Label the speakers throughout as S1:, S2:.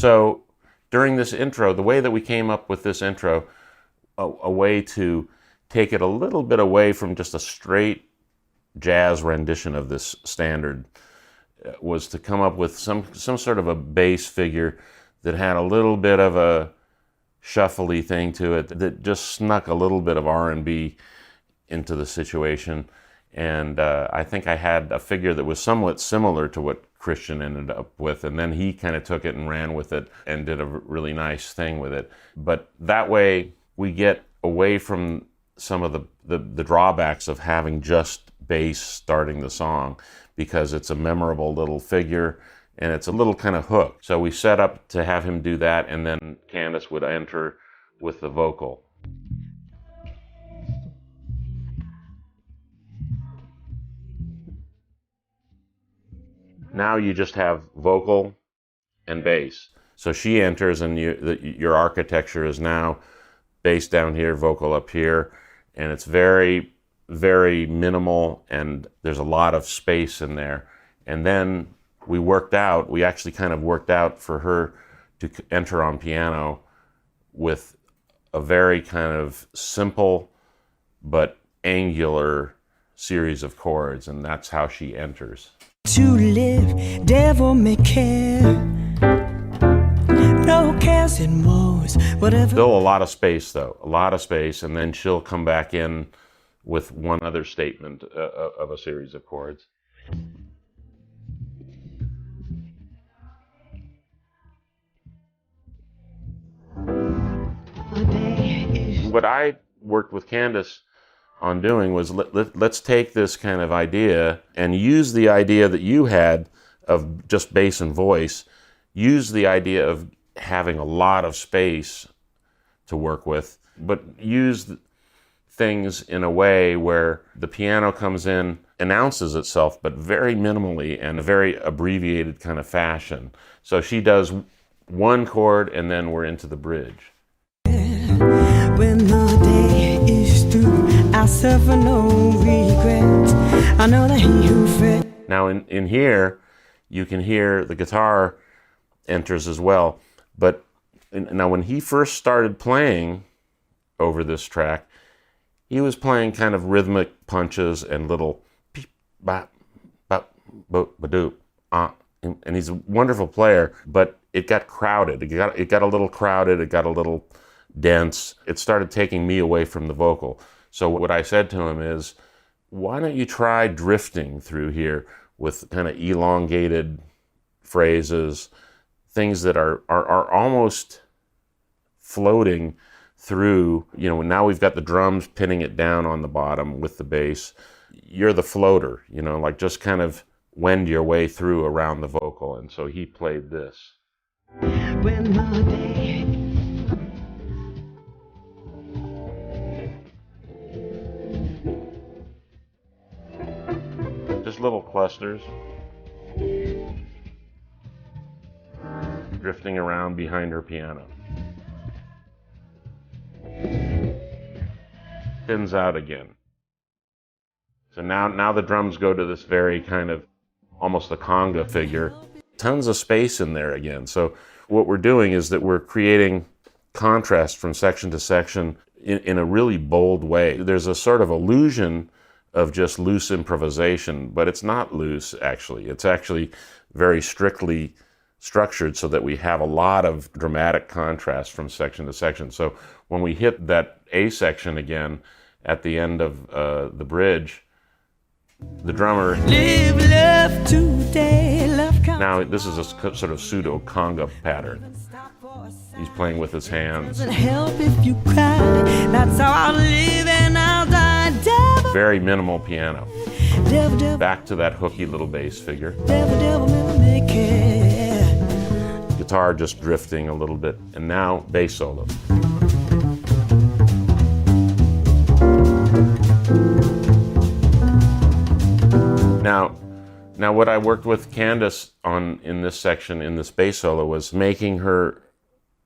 S1: So during this intro, the way that we came up with this intro, a way to take it a little bit away from just a straight jazz rendition of this standard, was to come up with some sort of a bass figure that had a little bit of a shuffly thing to it, that just snuck a little bit of R&B into the situation. And I think I had a figure that was somewhat similar to what Christian ended up with, and then he kind of took it and ran with it and did a really nice thing with it. But that way we get away from some of the drawbacks of having just bass starting the song, because it's a memorable little figure and it's a little kind of hook. So we set up to have him do that, and then Candace would enter with the vocal. Now you just have vocal and bass. So she enters, and your architecture is now bass down here, vocal up here, and it's very, very minimal, and there's a lot of space in there. And then we actually kind of worked out for her to enter on piano with a very kind of simple but angular series of chords, and that's how she enters.
S2: To live, devil may care. No cares and woes, whatever.
S1: Still a lot of space, though, a lot of space, and then she'll come back in with one other statement of a series of chords. What I worked with Candace on doing was let's take this kind of idea and use the idea that you had of just bass and voice, use the idea of having a lot of space to work with, but use things in a way where the piano comes in, announces itself, but very minimally and a very abbreviated kind of fashion. So she does one chord and then we're into the bridge.
S2: When the day is through, I suffer no regrets. I know that he who frets.
S1: Now in here, you can hear the guitar enters as well. But now when he first started playing over this track, he was playing kind of rhythmic punches and little beep, bop, bop, boop, ba-doop, and he's a wonderful player, but it got crowded. It got a little crowded, it got a little dense. It started taking me away from the vocal. So what I said to him is, why don't you try drifting through here with kind of elongated phrases, things that are almost floating through, now we've got the drums pinning it down on the bottom with the bass. You're the floater, like just kind of wend your way through around the vocal. And so he played this.
S2: When the day
S1: Just little clusters drifting around behind her piano. Thins out again. So now the drums go to this very kind of almost a conga figure. Tons of space in there again. So what we're doing is that we're creating contrast from section to section in a really bold way. There's a sort of illusion of just loose improvisation, but it's not loose, actually. It's actually very strictly structured so that we have a lot of dramatic contrast from section to section. So when we hit that A section again at the end of the bridge, the drummer...
S2: live love today, love
S1: Now, this is a sort of pseudo-conga pattern. He's playing with his hands.
S2: doesn't help if you cry. That's how I'll live and I'll die. Devil,
S1: Very minimal piano.
S2: devil, devil,
S1: Back to that hooky little bass figure.
S2: devil, devil, never make it.
S1: Guitar just drifting a little bit. And now, bass solo. Now what I worked with Candace on in this section, in this bass solo, was making her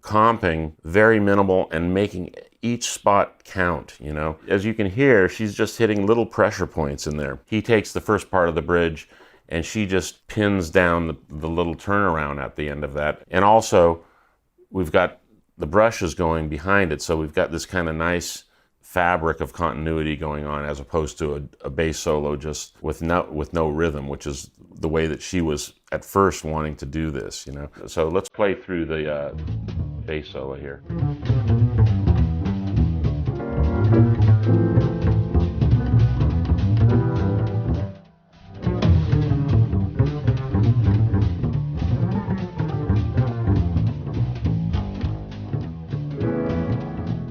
S1: comping very minimal and making each spot count, As you can hear, she's just hitting little pressure points in there. He takes the first part of the bridge and she just pins down the little turnaround at the end of that. And also, we've got the brushes going behind it, so we've got this kind of nice fabric of continuity going on, as opposed to a bass solo just with no rhythm, which is the way that she was at first wanting to do this, you know. So let's play through the bass solo here.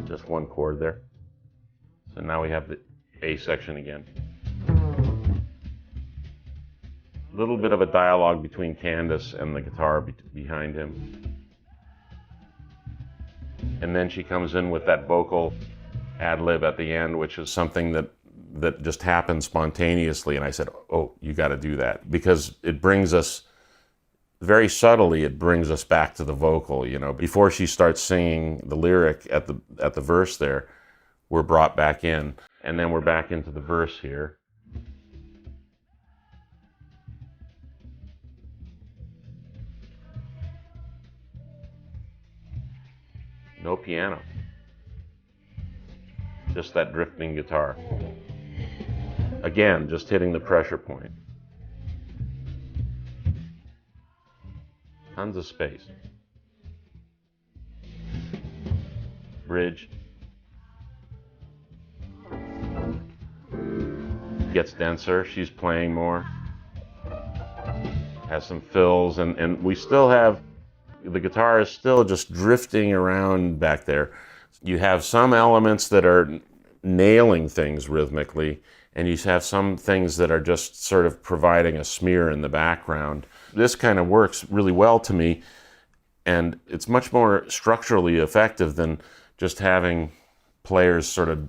S1: Just one chord there. So now we have the A section again. A little bit of a dialogue between Candace and the guitar behind him. And then she comes in with that vocal ad-lib at the end, which is something that just happened spontaneously. And I said, oh, you got to do that, because it brings us, very subtly, it brings us back to the vocal, you know. Before she starts singing the lyric at the verse there, we're brought back in, and then we're back into the verse here. No piano, just that drifting guitar. Again, just hitting the pressure point. Tons of space. Bridge. Gets denser, she's playing more. Has some fills, and we still have, the guitar is still just drifting around back there. You have some elements that are nailing things rhythmically, and you have some things that are just sort of providing a smear in the background. This kind of works really well to me, and it's much more structurally effective than just having players sort of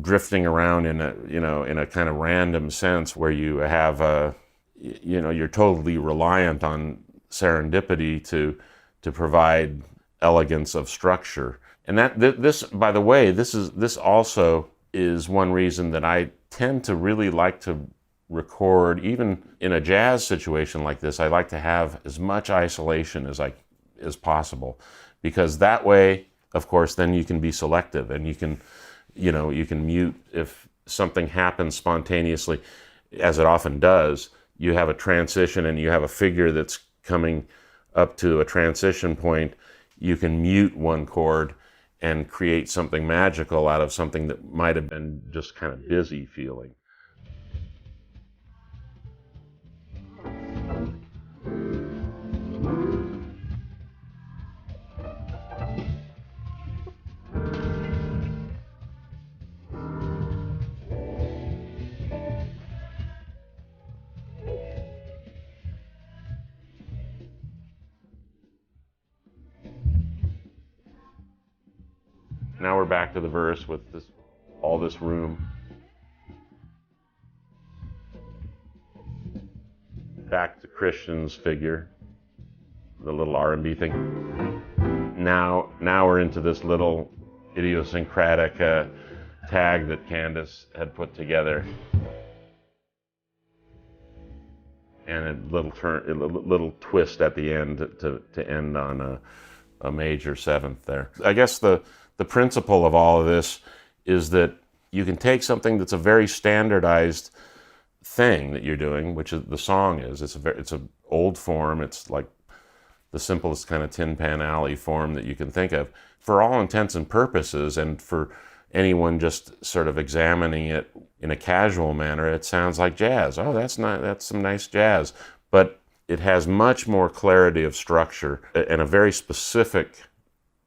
S1: drifting around in a kind of random sense, where you have you're totally reliant on serendipity to provide elegance of structure. And this, by the way, this also is one reason that I tend to really like to record, even in a jazz situation like this. I like to have as much isolation as possible, because that way, of course, then you can be selective, and you can mute if something happens spontaneously, as it often does. You have a transition and you have a figure that's coming up to a transition point. You can mute one chord and create something magical out of something that might have been just kind of busy feeling. Now we're back to the verse with all this room. Back to Christian's figure, the little R&B thing. Now we're into this little idiosyncratic tag that Candace had put together, and a little twist at the end to end on a major seventh there. I guess the principle of all of this is that you can take something that's a very standardized thing that you're doing, which is the song is. It's a old form. It's like the simplest kind of Tin Pan Alley form that you can think of. For all intents and purposes, and for anyone just sort of examining it in a casual manner, it sounds like jazz. Oh, that's some nice jazz. But it has much more clarity of structure and a very specific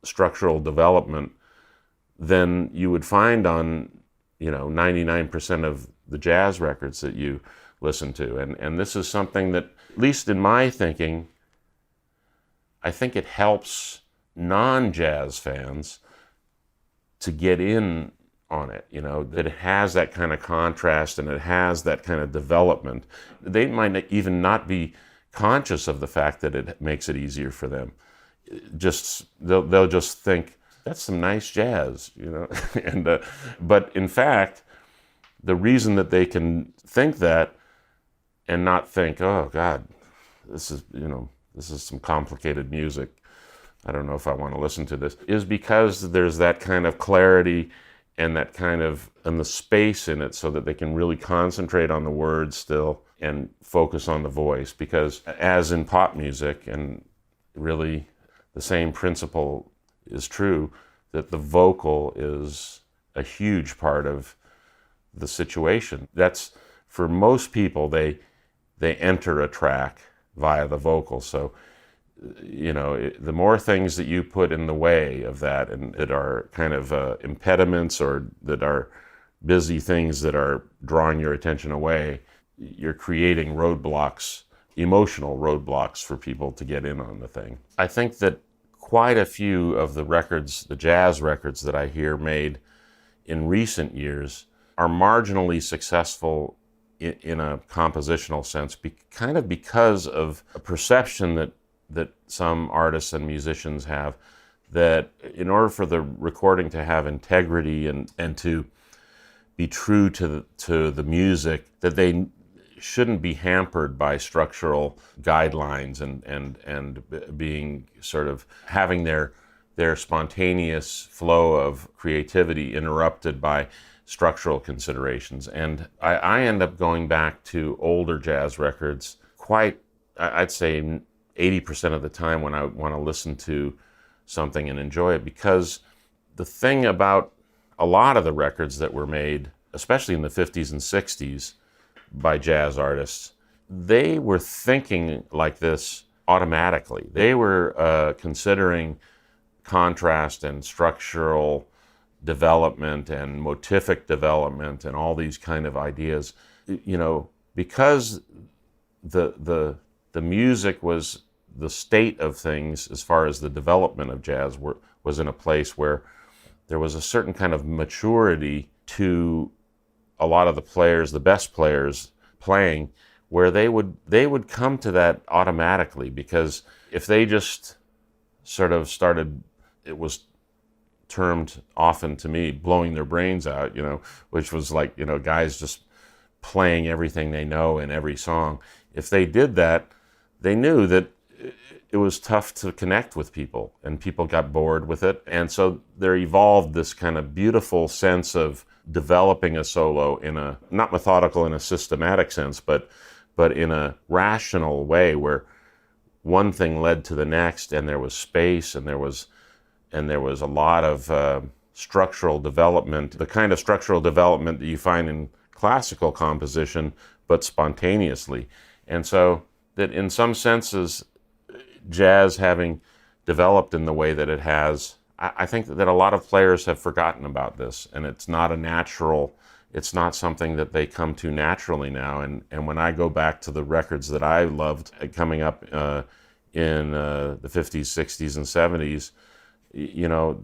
S1: structural development than you would find on 99% of the jazz records that you listen to. And this is something that, at least in my thinking, I think it helps non-jazz fans to get in on it, that it has that kind of contrast and it has that kind of development. They might even not be conscious of the fact that it makes it easier for them. They'll just think, that's some nice jazz, but in fact, the reason that they can think that and not think, oh God, this is, this is some complicated music. I don't know if I want to listen to this, is because there's that kind of clarity and that kind of, and the space in it so that they can really concentrate on the words still and focus on the voice. Because as in pop music, and really the same principle is true, that the vocal is a huge part of the situation. That's, for most people, they enter a track via the vocal. So, the more things that you put in the way of that, and that are kind of impediments, or that are busy things that are drawing your attention away, you're creating roadblocks, emotional roadblocks for people to get in on the thing. I think that quite a few of the records, the jazz records that I hear made in recent years, are marginally successful in a compositional sense, kind of because of a perception that some artists and musicians have, that in order for the recording to have integrity and to be true to the music, that they shouldn't be hampered by structural guidelines and being sort of having their spontaneous flow of creativity interrupted by structural considerations. And I end up going back to older jazz records I'd say 80% of the time when I want to listen to something and enjoy it, because the thing about a lot of the records that were made, especially in the 50s and 60s by jazz artists, they were thinking like this automatically. They were considering contrast and structural development and motivic development and all these kind of ideas, because the music was the state of things as far as the development of jazz was in a place where there was a certain kind of maturity to a lot of the players, the best players playing, where they would come to that automatically, because if they just sort of started, it was termed often to me blowing their brains out, which was like, guys just playing everything they know in every song. If they did that, they knew that it was tough to connect with people, and people got bored with it. And so there evolved this kind of beautiful sense of developing a solo in a, not methodical in a systematic sense, but in a rational way, where one thing led to the next, and there was space, and there was a lot of structural development, the kind of structural development that you find in classical composition, but spontaneously. And so that in some senses, jazz having developed in the way that it has, I think that a lot of players have forgotten about this, and it's not something that they come to naturally now. And when I go back to the records that I loved coming up in the 50s, 60s, and 70s,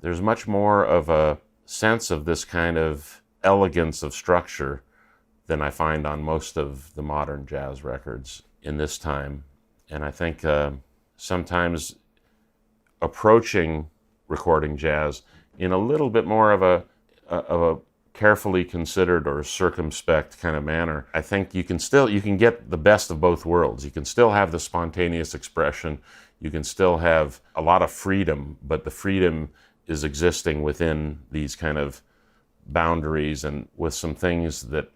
S1: there's much more of a sense of this kind of elegance of structure than I find on most of the modern jazz records in this time. And I think sometimes approaching recording jazz in a little bit more of a carefully considered or circumspect kind of manner, I think you can get the best of both worlds. You can still have the spontaneous expression, you can still have a lot of freedom, but the freedom is existing within these kind of boundaries and with some things that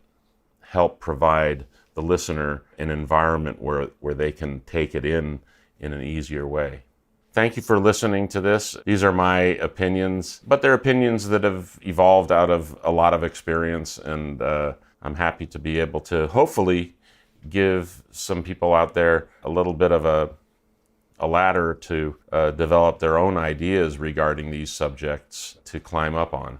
S1: help provide the listener an environment where they can take it in an easier way. Thank you for listening to this. These are my opinions, but they're opinions that have evolved out of a lot of experience, and I'm happy to be able to hopefully give some people out there a little bit of a ladder to develop their own ideas regarding these subjects to climb up on.